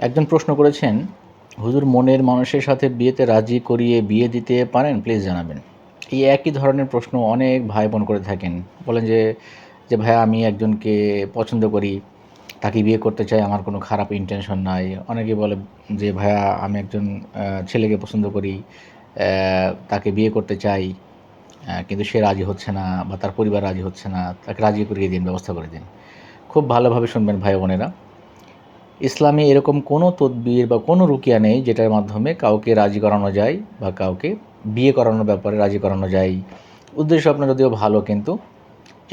একজন প্রশ্ন করেছেন, হুজুর মনের মানুষের সাথে বিয়েতে রাজি করিয়ে বিয়ে দিতে পারেন? প্লিজ জানাবেন। এই একই ধরনের প্রশ্ন অনেক ভাই বোন করে থাকেন। বলেন যে যে ভাইয়া আমি একজনকে পছন্দ করি, তাকে বিয়ে করতে চাই, আমার কোনো খারাপ ইন্টেনশন নাই। অনেকে বলে যে ভাইয়া আমি একজন ছেলেকে পছন্দ করি, তাকে বিয়ে করতে চাই, কিন্তু সে রাজি হচ্ছে না বা তার পরিবার রাজি হচ্ছে না, তাকে রাজি করিয়ে দিন, ব্যবস্থা করে দিন। খুব ভালোভাবে শুনবেন ভাই বোনেরা। ইসলামে এরকম কোনো তদবির বা কোনো রুকিয়া নেই যেটার মাধ্যমে কাউকে রাজি করানো যায় বা কাউকে বিয়ে করানোর ব্যাপারে রাজি করানো যায়। উদ্দেশ্য আপনার যদিও ভালো, কিন্তু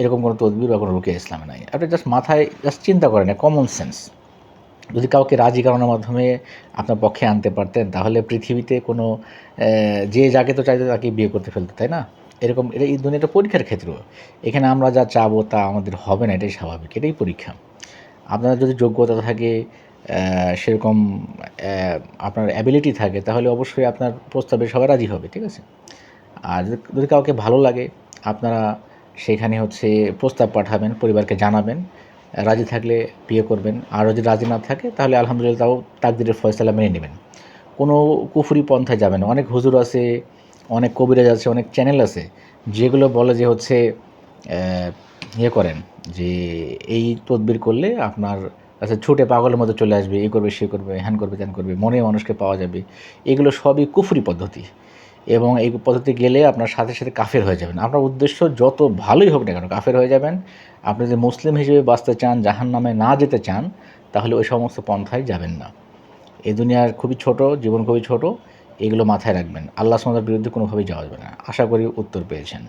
এরকম কোনো তদবির বা কোনো রুকিয়া ইসলামে নাই। আপনি জাস্ট মাথায় জাস্ট চিন্তা করেন, কমন সেন্স। যদি কাউকে রাজি করানোর মাধ্যমে আপনার পক্ষে আনতে পারতেন, তাহলে পৃথিবীতে কোনো যে যাকে তো চাইতো তাকে বিয়ে করতে ফেলতো, তাই না? এরকম এই দুনিয়াটা পরীক্ষার ক্ষেত্র। এখানে আমরা যা চাবো তা আমাদের হবে না, এটাই স্বাভাবিক, এটাই পরীক্ষা। আপনার যদি যোগ্যতা থাকে, সেরকম আপনার অ্যাবিলিটি থাকে, তাহলে অবশ্যই আপনার প্রস্তাবে সবাই রাজি হবে, ঠিক আছে? আর যদি কাউকে ভালো লাগে, আপনারা সেখানে হচ্ছে প্রস্তাব পাঠাবেন, পরিবারকে জানাবেন। রাজি থাকলে বিয়ে করবেন। আর যদি রাজি না থাকে তাহলে আলহামদুলিল্লাহ, তাও তাকদিরের ফয়সালা মেনে নেবেন। কোনো কুফরি পন্থায় যাবেন না। অনেক হুজুর আছে, অনেক কবিরাজ আছে, অনেক চ্যানেল আছে, যেগুলো বলে যে হচ্ছে অ্যা ইয়ে করেন, যে এই তদবির করলে আপনার কাছে ছুটে পাগলের মতো চলে আসবে, এ করবে, সে করবে, হ্যান করবে, ত্যান করবে, মনে মানুষকে পাওয়া যাবে। এগুলো সবই কুফরি পদ্ধতি, এবং এই পদ্ধতি গেলে আপনার সাথে, সাথে কাফের হয়ে যাবেন। আপনার উদ্দেশ্য যত ভালোই হোক না কেন, কাফের হয়ে যাবেন। আপনি যদি মুসলিম হিসেবে বাঁচতে চান, জাহান্নামে না যেতে চান, তাহলে ওই সমস্ত পন্থায় যাবেন না। এই দুনিয়ার খুবই ছোট, জীবন খুবই ছোট। এগুলো মাথায় রাখবেন। আল্লাহ সুবহানাহু ওয়া তাআলার বিরুদ্ধে কোনোভাবেই যাওয়া যাবে না। আশা করি উত্তর পেয়েছেন।